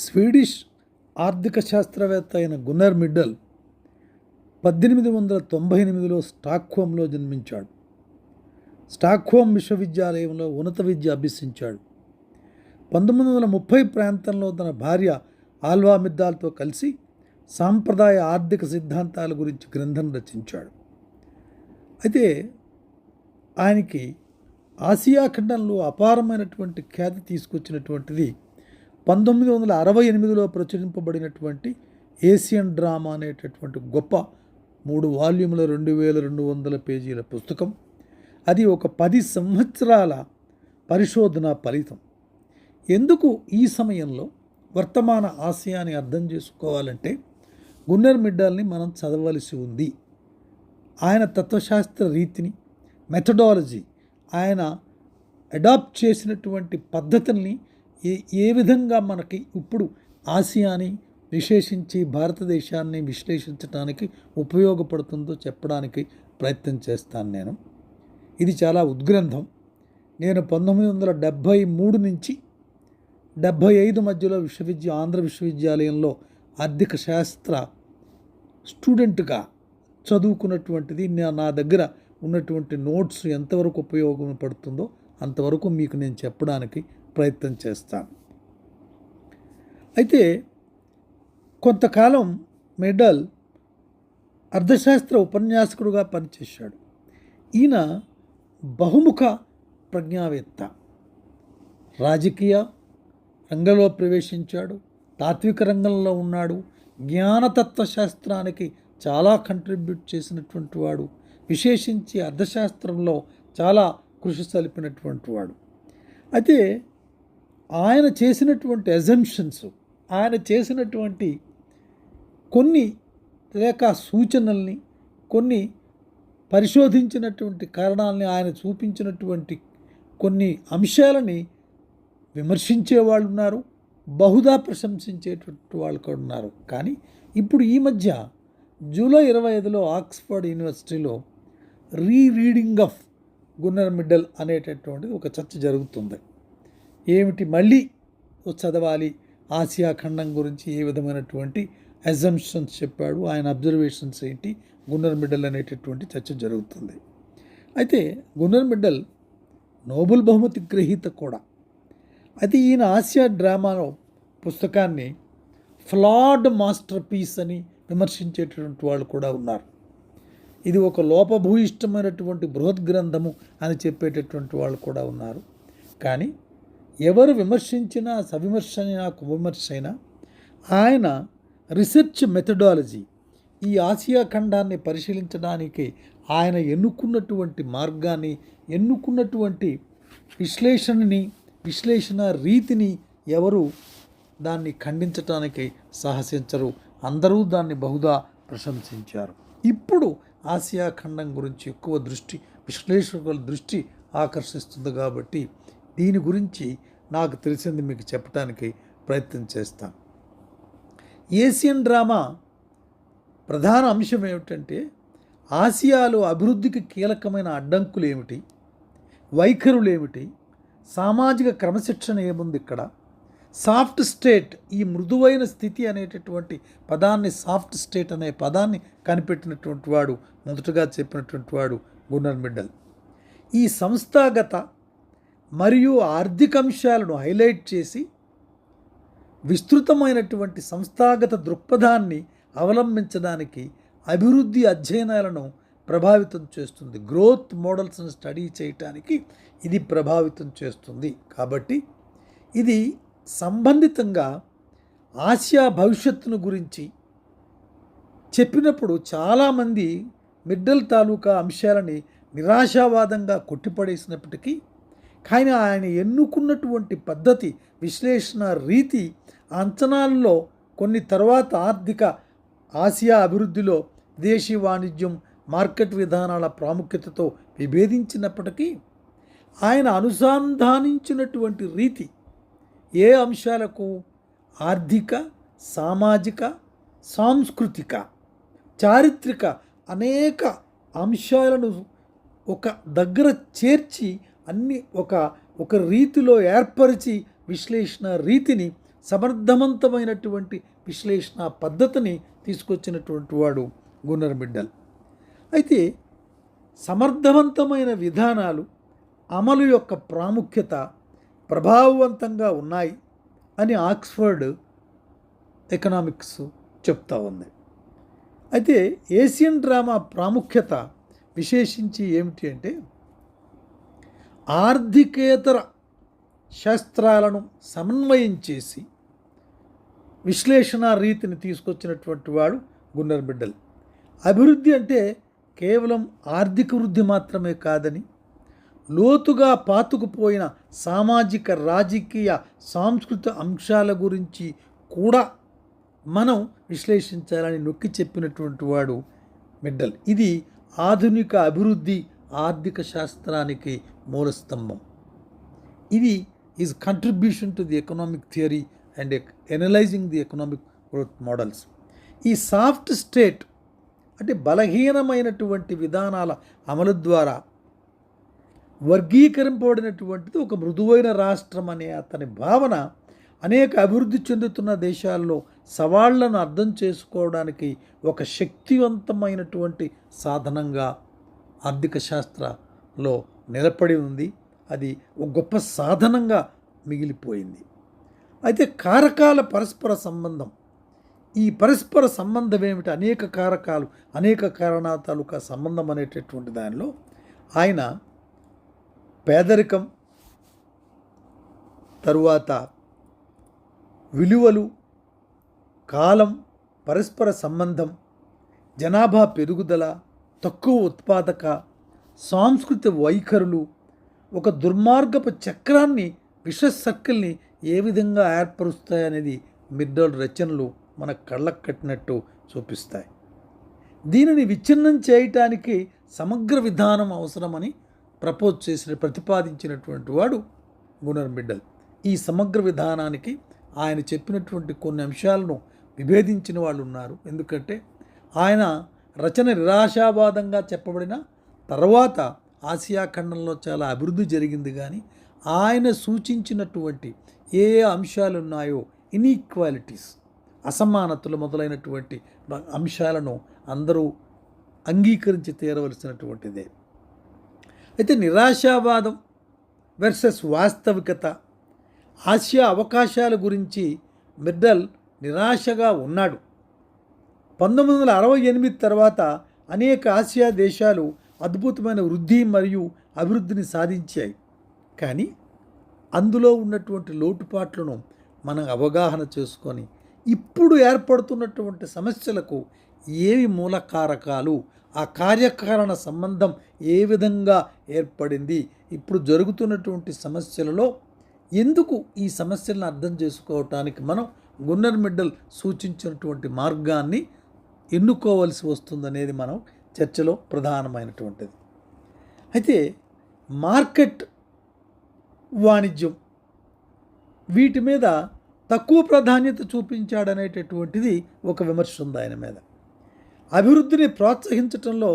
Swedish ఆర్థిక శాస్త్రవేత్త అయిన గున్నర్ మిడ్డల్ 1898లో స్టాక్హోమ్లో జన్మించాడు. స్టాక్హోమ్ విశ్వవిద్యాలయంలో ఉన్నత విద్య అభ్యసించాడు. 1930 ప్రాంతంలో తన భార్య ఆల్వా మిడ్డాల్తో కలిసి సాంప్రదాయ ఆర్థిక సిద్ధాంతాల గురించి గ్రంథం రచించాడు. అయితే ఆయనకి ఆసియా ఖండంలో అపారమైనటువంటి ఖ్యాతి తీసుకొచ్చినటువంటిది 1968లో ప్రచురింపబడినటువంటి ఏషియన్ డ్రామా అనేటటువంటి గొప్ప 3 వాల్యూముల 2200 పేజీల పుస్తకం. అది ఒక 10 సంవత్సరాల పరిశోధన ఫలితం. ఎందుకు ఈ సమయంలో వర్తమాన ఆసియాని అర్థం చేసుకోవాలంటే గున్నర్ మిడ్డాల్ని మనం చదవలసి ఉంది. ఆయన తత్వశాస్త్ర రీతిని, మెథడాలజీ, ఆయన అడాప్ట్ చేసినటువంటి పద్ధతుల్ని ఏ విధంగా మనకి ఇప్పుడు ఆసియాని విశేషించి భారతదేశాన్ని విశ్లేషించడానికి ఉపయోగపడుతుందో చెప్పడానికి ప్రయత్నం చేస్తాను నేను. ఇది చాలా ఉద్గ్రంథం. నేను 1973 నుంచి 75 మధ్యలో ఆంధ్ర విశ్వవిద్యాలయంలో ఆర్థిక శాస్త్ర స్టూడెంట్గా చదువుకున్నటువంటిది. నా దగ్గర ఉన్నటువంటి నోట్స్ ఎంతవరకు ఉపయోగపడుతుందో అంతవరకు మీకు నేను చెప్పడానికి ప్రయత్నం చేస్తాను. అయితే కొంతకాలం మిడ్డల్ అర్థశాస్త్ర ఉపన్యాసకుడుగా పనిచేశాడు. ఈయన బహుముఖ ప్రజ్ఞావేత్త. రాజకీయ రంగంలో ప్రవేశించాడు, తాత్విక రంగంలో ఉన్నాడు, జ్ఞానతత్వ శాస్త్రానికి చాలా కంట్రిబ్యూట్ చేసినటువంటి వాడు, విశేషించి అర్థశాస్త్రంలో చాలా కృషి సలిపినటువంటి వాడు. అయితే ఆయన చేసినటువంటి అజంప్షన్స్, ఆయన చేసినటువంటి కొన్ని సూచనల్ని, కొన్ని పరిశోధించినటువంటి కారణాలని, ఆయన చూపించినటువంటి కొన్ని అంశాలని విమర్శించే వాళ్ళు ఉన్నారు, బహుదా ప్రశంసించేటువంటి వాళ్ళు కూడా ఉన్నారు. కానీ ఇప్పుడు ఈ మధ్య జూలై 25లో ఆక్స్ఫర్డ్ యూనివర్సిటీలో రీడింగ్ ఆఫ్ గున్నర్ మిడ్డల్ అనేటటువంటిది ఒక చర్చ జరుగుతుంది. ఏమిటి, మళ్ళీ చదవాలి, ఆసియా ఖండం గురించి ఏ విధమైనటువంటి అజంప్షన్స్ చెప్పాడు, ఆయన అబ్జర్వేషన్స్ ఏంటి, గున్నర్ మిడ్డల్ అనేటటువంటి చర్చ జరుగుతుంది. అయితే గున్నర్ మిడ్డల్ నోబెల్ బహుమతి గ్రహీత కూడా. అయితే ఈయన ఆసియా డ్రామాలో పుస్తకాన్ని ఫ్లాడ్ మాస్టర్ పీస్ అని విమర్శించేటటువంటి వాళ్ళు కూడా ఉన్నారు. ఇది ఒక లోపభూయిష్టమైనటువంటి బృహత్ గ్రంథము అని చెప్పేటటువంటి వాళ్ళు కూడా ఉన్నారు. కానీ ఎవరు విమర్శించినా, సవిమర్శైనా, కువిమర్శైనా, ఆయన రీసెర్చ్ మెథడాలజీ, ఈ ఆసియా ఖండాన్ని పరిశీలించడానికి ఆయన ఎన్నుకున్నటువంటి మార్గాన్ని, ఎన్నుకున్నటువంటి విశ్లేషణ రీతిని ఎవరు దాన్ని ఖండించడానికి సాహసించరు. అందరూ దాన్ని బహుదా ప్రశంసించారు. ఇప్పుడు ఆసియా ఖండం గురించి ఎక్కువ విశ్లేషకుల దృష్టి ఆకర్షిస్తుంది. కాబట్టి దీని గురించి నాకు తెలిసింది మీకు చెప్పడానికి ప్రయత్నం చేస్తాను. ఏషియన్ డ్రామా ప్రధాన అంశం ఏమిటంటే ఆసియాలో అభివృద్ధికి కీలకమైన అడ్డంకులు ఏమిటి, వైఖరులు ఏమిటి, సామాజిక క్రమశిక్షణ ఏముంది ఇక్కడ, సాఫ్ట్ స్టేట్, ఈ మృదువైన స్థితి అనేటటువంటి పదాన్ని, సాఫ్ట్ స్టేట్ అనే పదాన్ని కనిపెట్టినటువంటి వాడు, మొదటగా చెప్పినటువంటి వాడు గున్నర్ మిడ్డల్. ఈ సంస్థాగత మరియు ఆర్థిక అంశాలను హైలైట్ చేసి విస్తృతమైనటువంటి సంస్థాగత దృక్పథాన్ని అవలంబించడానికి అభివృద్ధి అధ్యయనాలను ప్రభావితం చేస్తుంది. గ్రోత్ మోడల్స్ని స్టడీ చేయటానికి ఇది ప్రభావితం చేస్తుంది. కాబట్టి ఇది సంబంధితంగా ఆసియా భవిష్యత్తును గురించి చెప్పినప్పుడు చాలామంది మిడ్డల్ తాలూకా అంశాలని నిరాశావాదంగా కొట్టిపడేసినప్పటికీ, కానీ ఆయన ఎన్నుకున్నటువంటి పద్ధతి, విశ్లేషణ రీతి, అంచనాల్లో కొన్ని తర్వాత ఆసియా అభివృద్ధిలో విదేశీ వాణిజ్యం, మార్కెట్ విధానాల ప్రాముఖ్యతతో విభేదించినప్పటికీ ఆయన అనుసంధానించినటువంటి రీతి ఏ అంశాలకు, ఆర్థిక, సామాజిక, సాంస్కృతిక, చారిత్రక అనేక అంశాలను ఒక దగ్గర చేర్చి అన్ని ఒక రీతిలో ఏర్పరిచి విశ్లేషణ రీతిని సమర్థవంతమైనటువంటి విశ్లేషణ పద్ధతిని తీసుకొచ్చినటువంటి వాడు గున్నర్ మిడ్డల్. అయితే సమర్థవంతమైన విధానాలు అమలు యొక్క ప్రాముఖ్యత ప్రభావవంతంగా ఉన్నాయి అని ఆక్స్ఫర్డ్ ఎకనామిక్స్ చెప్తా ఉంది. అయితే ఏషియన్ డ్రామా ప్రాముఖ్యత విశేషించి ఏమిటి అంటే ఆర్థికేతర శాస్త్రాలను సమన్వయం చేసి విశ్లేషణ రీతిని తీసుకొచ్చినటువంటి వాడు గున్నర్ మిడ్డల్. అభివృద్ధి అంటే కేవలం ఆర్థిక వృద్ధి మాత్రమే కాదని, లోతుగా పాతుకుపోయిన సామాజిక, రాజకీయ, సాంస్కృతిక అంశాల గురించి కూడా మనం విశ్లేషించాలని నొక్కి చెప్పినటువంటి వాడు మిడ్డల్. ఇది ఆధునిక అభివృద్ధి ఆర్థిక శాస్త్రానికి మూలస్తంభం. ఇది is contribution to the economic theory and analysing the economic growth models. ఈ సాఫ్ట్ స్టేట్ అంటే బలహీనమైనటువంటి విధానాల అమలు ద్వారా వర్గీకరింపబడినటువంటిది ఒక మృదువైన రాష్ట్రం అనే అతని భావన అనేక అభివృద్ధి చెందుతున్న దేశాల్లో సవాళ్లను అర్థం చేసుకోవడానికి ఒక శక్తివంతమైనటువంటి సాధనంగా ఆర్థిక శాస్త్రంలో నిలబడి ఉంది. అది ఒక గొప్ప సాధనంగా మిగిలిపోయింది. అయితే కారకాల పరస్పర సంబంధం, ఈ పరస్పర సంబంధం ఏమిటి? అనేక కారకాలు, అనేక కారణాల తాలూకా సంబంధం అనేటటువంటి దానిలో ఆయన పేదరికం, తరువాత విలువలు, కాలం, పరస్పర సంబంధం, జనాభా పెరుగుదల, తక్కువ ఉత్పాదక, సాంస్కృతిక వైఖరులు, ఒక దుర్మార్గపు చక్రాన్ని, విష సర్కిల్ని ఏ విధంగా ఏర్పరుస్తాయనేది మిడ్డల్ రచనలు మన కళ్ళకు కట్టినట్టు చూపిస్తాయి. దీనిని విచ్ఛిన్నం చేయటానికి సమగ్ర విధానం అవసరమని ప్రతిపాదించినటువంటి వాడు గున్నర్ మిడ్డల్. ఈ సమగ్ర విధానానికి ఆయన చెప్పినటువంటి కొన్ని అంశాలను విభేదించిన వాళ్ళు ఉన్నారు. ఎందుకంటే ఆయన రచన నిరాశావాదంగా చెప్పబడిన తర్వాత ఆసియా ఖండంలో చాలా అభివృద్ధి జరిగింది, కానీ ఆయన సూచించినటువంటి ఏ అంశాలు ఉన్నాయో, ఇన్ఈక్వాలిటీస్, అసమానతలు మొదలైనటువంటి అంశాలను అందరూ అంగీకరించి తీరవలసినటువంటిదే. అయితే నిరాశావాదం వర్సెస్ వాస్తవికత, ఆసియా అవకాశాల గురించి మిడ్డల్ నిరాశగా ఉన్నాడు. 1968 తర్వాత అనేక ఆసియా దేశాలు అద్భుతమైన వృద్ధి మరియు అభివృద్ధిని సాధించాయి. కానీ అందులో ఉన్నటువంటి లోటుపాట్లను మనం అవగాహన చేసుకొని ఇప్పుడు ఏర్పడుతున్నటువంటి సమస్యలకు ఏవి మూల కారకాలు, ఆ కార్యకారణ సంబంధం ఏ విధంగా ఏర్పడింది, ఇప్పుడు జరుగుతున్నటువంటి సమస్యలలో ఎందుకు ఈ సమస్యలను అర్థం చేసుకోవటానికి మనం గున్నర్ మిడ్డల్ సూచించినటువంటి మార్గాన్ని ఎన్నుకోవలసి వస్తుందనేది మనం చర్చలో ప్రధానమైనటువంటిది. అయితే మార్కెట్ వాణిజ్యం వీటి మీద తక్కువ ప్రాధాన్యత చూపించాడనేటటువంటిది ఒక విమర్శ ఉంది ఆయన మీద. అభివృద్ధిని ప్రోత్సహించడంలో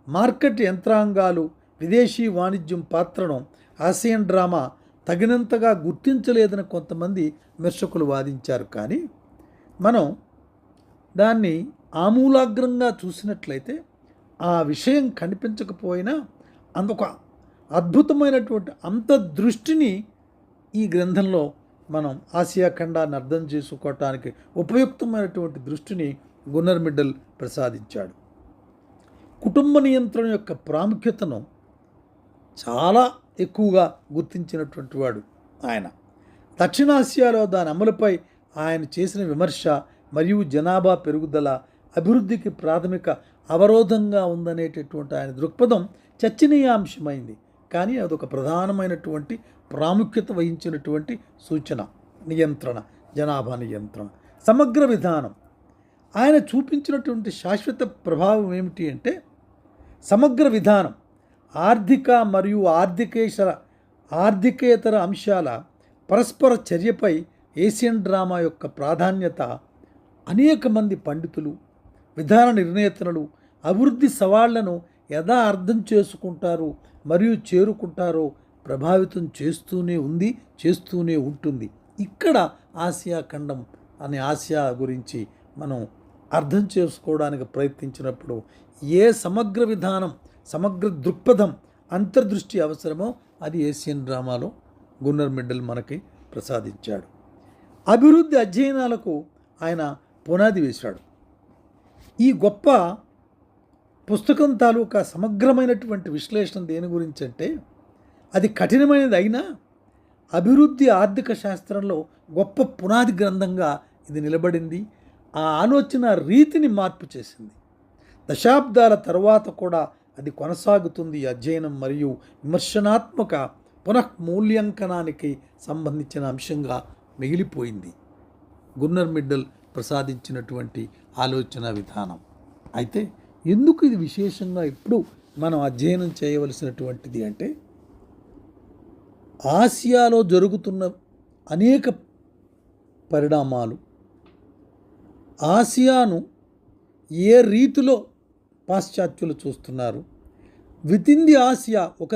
మార్కెట్ యంత్రాంగాలు, విదేశీ వాణిజ్యం పాత్రను ఆసియన్ డ్రామా తగినంతగా గుర్తించలేదని కొంతమంది విమర్శకులు వాదించారు. కానీ మనం దాన్ని ఆమూలాగ్రంగా చూసినట్లయితే ఆ విషయం కనిపించకపోయినా అందుకు అద్భుతమైనటువంటి అంతర్దృష్టిని ఈ గ్రంథంలో మనం ఆసియా ఖండాన్ని అర్థం చేసుకోవటానికి ఉపయుక్తమైనటువంటి దృష్టిని గున్నర్ మిడ్డల్ ప్రసాదించాడు. కుటుంబ నియంత్రణ యొక్క ప్రాముఖ్యతను చాలా ఎక్కువగా గుర్తించినటువంటి వాడు ఆయన. దక్షిణాసియాలో దాని అమలుపై ఆయన చేసిన విమర్శ మరియు జనాభా పెరుగుదల అభివృద్ధికి ప్రాథమిక అవరోధంగా ఉందనేటటువంటి ఆయన దృక్పథం చర్చనీయాంశమైంది. కానీ అదొక ప్రధానమైనటువంటి ప్రాముఖ్యత వహించినటువంటి సూచన. నియంత్రణ, జనాభా నియంత్రణ, సమగ్ర విధానం. ఆయన చూపించినటువంటి శాశ్వత ప్రభావం ఏమిటి అంటే సమగ్ర విధానం ఆర్థిక మరియు ఆర్థికేతర అంశాల పరస్పర చర్యపై ఏషియన్ డ్రామా యొక్క ప్రాధాన్యత అనేక మంది పండితులు, విధాన నిర్ణేతలు అభివృద్ధి సవాళ్లను ఎలా అర్థం చేసుకుంటారు మరియు చేరుకుంటారో ప్రభావితం చేస్తూనే ఉంది, చేస్తూనే ఉంటుంది. ఇక్కడ ఆసియా ఖండం అనే ఆసియా గురించి మనం అర్థం చేసుకోవడానికి ప్రయత్నించినప్పుడు ఏ సమగ్ర విధానం, సమగ్ర దృక్పథం, అంతర్దృష్టి అవసరమో అది ఏషియన్ డ్రామాలో గున్నర్ మిడ్డల్ మనకి ప్రసాదించాడు. అభివృద్ధి అధ్యయనాలకు ఆయన పునాది వేశాడు. ఈ గొప్ప పుస్తకం తాలూకా సమగ్రమైనటువంటి విశ్లేషణ దేని గురించి అంటే, అది కఠినమైనది అయినా అభివృద్ధి ఆర్థిక శాస్త్రంలో గొప్ప పునాది గ్రంథంగా ఇది నిలబడింది. ఆ ఆలోచన రీతిని మార్పు చేసింది. దశాబ్దాల తర్వాత కూడా అది కొనసాగుతుంది. అధ్యయనం మరియు విమర్శనాత్మక పునఃమూల్యాంకనానికి సంబంధించిన అంశంగా మిగిలిపోయింది గున్నర్ మిడ్డల్ ప్రసాదించినటువంటి ఆలోచన విధానం. అయితే ఎందుకు ఇది విశేషంగా ఇప్పుడు మనం అధ్యయనం చేయవలసినటువంటిది అంటే, ఆసియాలో జరుగుతున్న అనేక పరిణామాలు, ఆసియాను ఏ రీతిలో పాశ్చాత్యులు చూస్తున్నారు, వితిన్ ది ఆసియా ఒక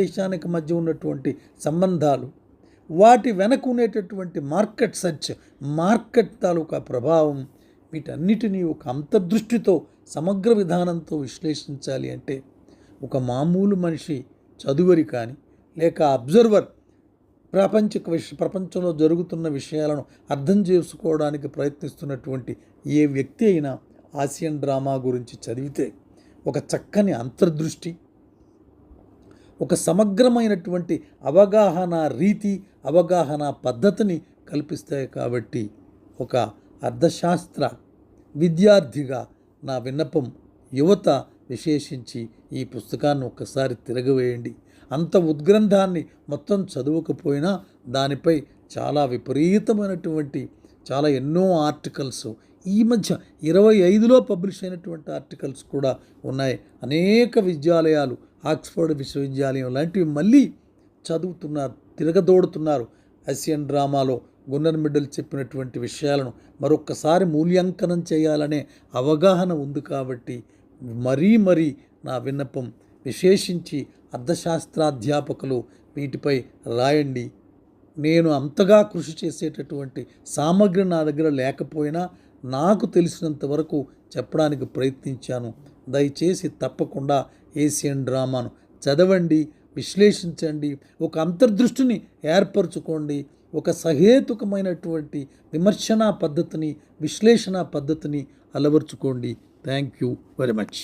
దేశానికి మధ్య ఉన్నటువంటి సంబంధాలు, వాటి వెనక ఉండేటటువంటి మార్కెట్ సెర్చ్, మార్కెట్ తాలూకా ప్రభావం, వీటన్నిటినీ ఒక అంతర్దృష్టితో సమగ్ర విధానంతో విశ్లేషించాలి అంటే ఒక మామూలు మనిషి చదువరి కానీ లేక అబ్జర్వర్ ప్రపంచంలో జరుగుతున్న విషయాలను అర్థం చేసుకోవడానికి ప్రయత్నిస్తున్నటువంటి ఏ వ్యక్తి అయినా ఆసియన్ డ్రామా గురించి చదివితే ఒక చక్కని అంతర్దృష్టి, ఒక సమగ్రమైనటువంటి అవగాహన రీతి, అవగాహన పద్ధతిని కల్పిస్తాయి. కాబట్టి ఒక అర్థశాస్త్ర విద్యార్థిగా నా విన్నపం, యువత విశేషించి ఈ పుస్తకాన్ని ఒక్కసారి తిరగవేయండి. అంత ఉద్గ్రంథాన్ని మొత్తం చదవకపోయినా దానిపై చాలా విపరీతమైనటువంటి ఎన్నో ఆర్టికల్స్, ఈ మధ్య 25లో పబ్లిష్ అయినటువంటి ఆర్టికల్స్ కూడా ఉన్నాయి. అనేక విద్యాలయాలు, ఆక్స్ఫర్డ్ విశ్వవిద్యాలయం లాంటివి మళ్ళీ చదువుతున్నారు, తిరగదోడుతున్నారు. ఆసియన్ డ్రామాలో గున్నర్ మిడ్డల్ చెప్పినటువంటి విషయాలను మరొక్కసారి మూల్యాంకనం చేయాలనే అవగాహన ఉంది. కాబట్టి మరీ నా విన్నపం, విశేషించి అర్థశాస్త్రాధ్యాపకులు వీటిపై రాయండి. నేను అంతగా కృషి చేసేటటువంటి సామగ్రి నా దగ్గర లేకపోయినా నాకు తెలిసినంత వరకు చెప్పడానికి ప్రయత్నించాను. దయచేసి తప్పకుండా ఏషియన్ డ్రామాను చదవండి, విశ్లేషించండి, ఒక అంతర్దృష్టిని ఏర్పరచుకోండి, ఒక సహేతుకమైనటువంటి విమర్శనా పద్ధతిని, విశ్లేషణ పద్ధతిని అలవర్చుకోండి. Thank you very much.